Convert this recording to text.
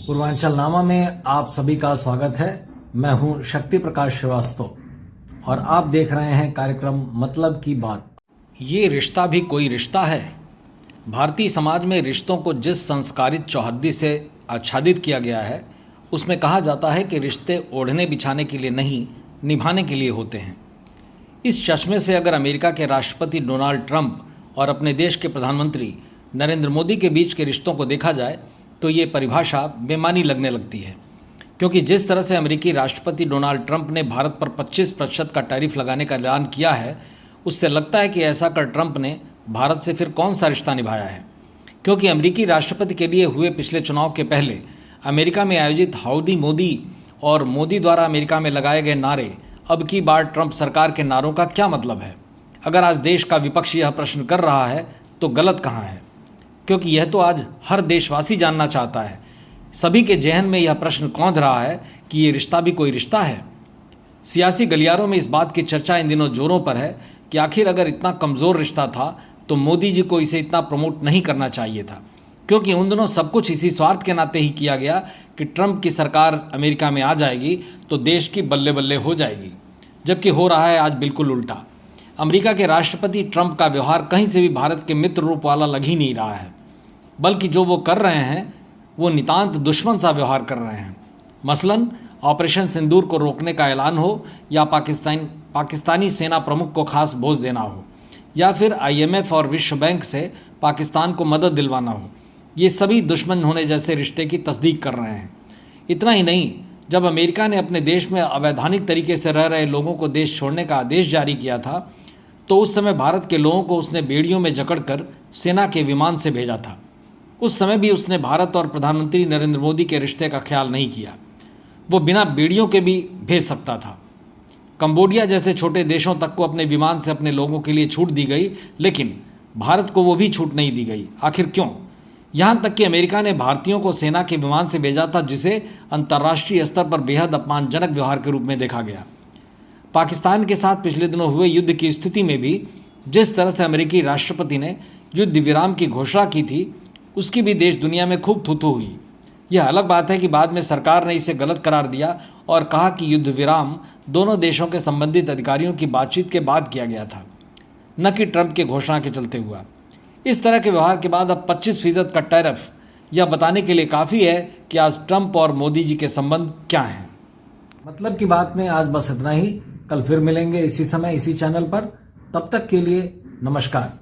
पूर्वांचल नामा में आप सभी का स्वागत है। मैं हूं शक्ति प्रकाश श्रीवास्तव और आप देख रहे हैं कार्यक्रम मतलब की बात। ये रिश्ता भी कोई रिश्ता है। भारतीय समाज में रिश्तों को जिस संस्कारित चौहद्दी से आच्छादित किया गया है उसमें कहा जाता है कि रिश्ते ओढ़ने बिछाने के लिए नहीं, निभाने के लिए होते हैं। इस चश्मे से अगर अमेरिका के राष्ट्रपति डोनाल्ड ट्रंप और अपने देश के प्रधानमंत्री नरेंद्र मोदी के बीच के रिश्तों को देखा जाए तो ये परिभाषा बेमानी लगने लगती है, क्योंकि जिस तरह से अमेरिकी राष्ट्रपति डोनाल्ड ट्रंप ने भारत पर 25% का टैरिफ लगाने का ऐलान किया है, उससे लगता है कि ऐसा कर ट्रंप ने भारत से फिर कौन सा रिश्ता निभाया है। क्योंकि अमेरिकी राष्ट्रपति के लिए हुए पिछले चुनाव के पहले अमेरिका में आयोजित हाउडी मोदी और मोदी द्वारा अमेरिका में लगाए गए नारे अब की बार ट्रंप सरकार के नारों का क्या मतलब है। अगर आज देश का विपक्ष यह प्रश्न कर रहा है तो गलत कहाँ है, क्योंकि यह तो आज हर देशवासी जानना चाहता है। सभी के जहन में यह प्रश्न कौंध रहा है कि ये रिश्ता भी कोई रिश्ता है। सियासी गलियारों में इस बात की चर्चा इन दिनों जोरों पर है कि आखिर अगर इतना कमज़ोर रिश्ता था तो मोदी जी को इसे इतना प्रमोट नहीं करना चाहिए था, क्योंकि उन दिनों सब कुछ इसी स्वार्थ के नाते ही किया गया कि ट्रंप की सरकार अमेरिका में आ जाएगी तो देश की बल्ले बल्ले हो जाएगी, जबकि हो रहा है आज बिल्कुल उल्टा। अमेरिका के राष्ट्रपति ट्रंप का व्यवहार कहीं से भी भारत के मित्र रूप वाला लग ही नहीं रहा है, बल्कि जो वो कर रहे हैं वो नितांत दुश्मन सा व्यवहार कर रहे हैं। मसलन ऑपरेशन सिंदूर को रोकने का ऐलान हो, या पाकिस्तानी सेना प्रमुख को खास बोझ देना हो, या फिर IMF और विश्व बैंक से पाकिस्तान को मदद दिलवाना हो, ये सभी दुश्मन होने जैसे रिश्ते की तस्दीक कर रहे हैं। इतना ही नहीं, जब अमेरिका ने अपने देश में अवैधानिक तरीके से रह रहे लोगों को देश छोड़ने का आदेश जारी किया था तो उस समय भारत के लोगों को उसने बेड़ियों में जकड़कर सेना के विमान से भेजा था। उस समय भी उसने भारत और प्रधानमंत्री नरेंद्र मोदी के रिश्ते का ख्याल नहीं किया। वो बिना बेड़ियों के भी भेज सकता था। कंबोडिया जैसे छोटे देशों तक को अपने विमान से अपने लोगों के लिए छूट दी गई, लेकिन भारत को वो भी छूट नहीं दी गई। आखिर क्यों? यहाँ तक कि अमेरिका ने भारतीयों को सेना के विमान से भेजा था, जिसे अंतर्राष्ट्रीय स्तर पर बेहद अपमानजनक व्यवहार के रूप में देखा गया। पाकिस्तान के साथ पिछले दिनों हुए युद्ध की स्थिति में भी जिस तरह से अमेरिकी राष्ट्रपति ने युद्ध विराम की घोषणा की थी, उसकी भी देश दुनिया में खूब थू-थू हुई। यह अलग बात है कि बाद में सरकार ने इसे गलत करार दिया और कहा कि युद्ध विराम दोनों देशों के संबंधित अधिकारियों की बातचीत के बाद किया गया था, न कि ट्रंप के घोषणा के चलते हुआ। इस तरह के व्यवहार के बाद अब 25% का टैरिफ यह बताने के लिए काफ़ी है कि आज ट्रंप और मोदी जी के संबंध क्या हैं। मतलब की बात में आज बस इतना ही। कल फिर मिलेंगे इसी समय इसी चैनल पर। तब तक के लिए नमस्कार।